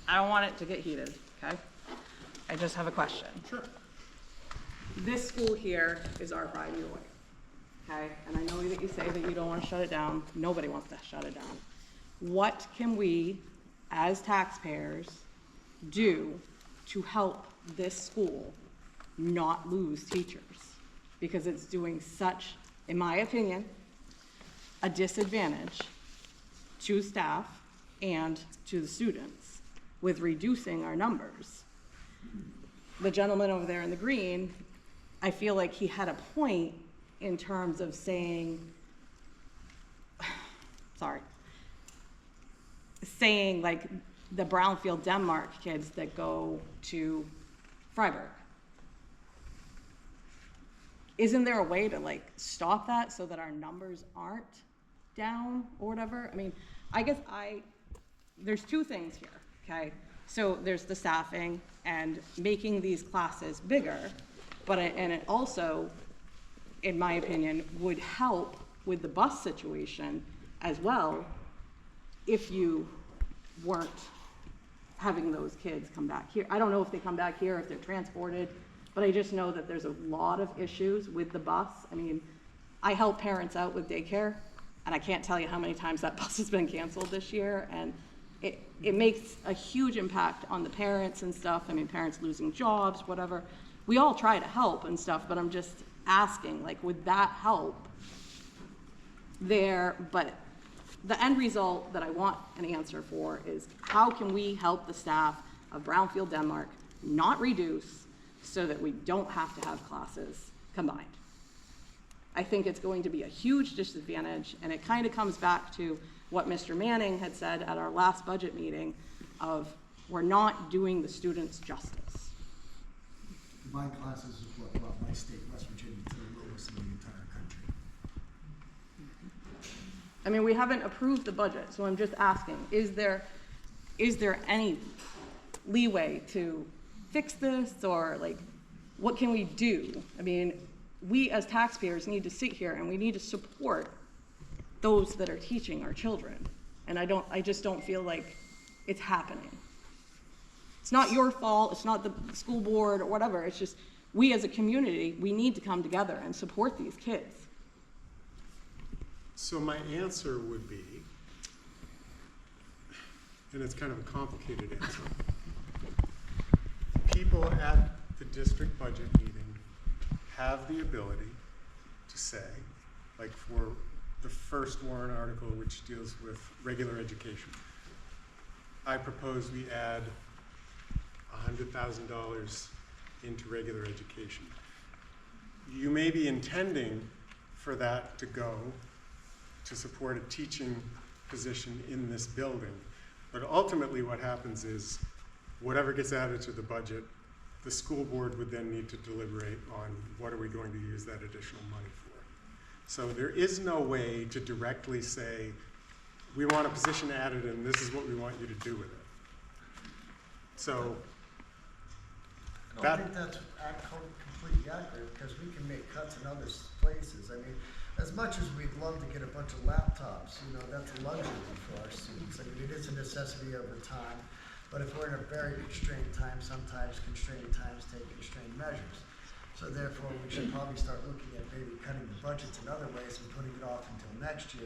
I don't want it to get heated, okay? I just have a question. Sure. This school here is our pride and joy, okay? And I know that you say that you don't want to shut it down. Nobody wants to shut it down. What can we, as taxpayers, do to help this school not lose teachers? Because it's doing such, in my opinion, a disadvantage to staff and to the students with reducing our numbers. The gentleman over there in the green, I feel like he had a point in terms of saying, saying like the Brownfield Denmark kids that go to Freiburg. Isn't there a way to like stop that so that our numbers aren't down or whatever? I mean, I guess there's two things here, okay? So there's the staffing and making these classes bigger, and it also, in my opinion, would help with the bus situation as well if you weren't having those kids come back here. I don't know if they come back here, if they're transported, but I just know that there's a lot of issues with the bus. I mean, I help parents out with daycare, and I can't tell you how many times that bus has been canceled this year, and it makes a huge impact on the parents and stuff. I mean, parents losing jobs, whatever. We all try to help and stuff, but I'm just asking, like, would that help there? But the end result that I want an answer for is how can we help the staff of Brownfield Denmark not reduce so that we don't have to have classes combined? I think it's going to be a huge disadvantage, and it kind of comes back to what Mr. Manning had said at our last budget meeting of we're not doing the students justice. Combined classes is what brought my state, West Virginia, to the lowest in the entire country. I mean, we haven't approved the budget, so I'm just asking, is there any leeway to fix this, or like, what can we do? I mean, we as taxpayers need to sit here and we need to support those that are teaching our children. And I just don't feel like it's happening. It's not your fault, it's not the school board or whatever, it's just we as a community, we need to come together and support these kids. So my answer would be, and it's kind of a complicated answer, people at the district budget meeting have the ability to say, like for the first warrant article, which deals with regular education, I propose we add $100,000 into regular education. You may be intending for that to go to support a teaching position in this building, but ultimately what happens is whatever gets added to the budget, the school board would then need to deliberate on what are we going to use that additional money for. So there is no way to directly say, we want a position added and this is what we want you to do with it. So I think that's completely accurate, because we can make cuts in other places. I mean, as much as we'd love to get a bunch of laptops, you know, that's a luxury for our students. I mean, it is a necessity over time, but if we're in a very constrained time, sometimes constrained times take constrained measures. So therefore, we should probably start looking at maybe cutting the budgets in other ways and putting it off until next year.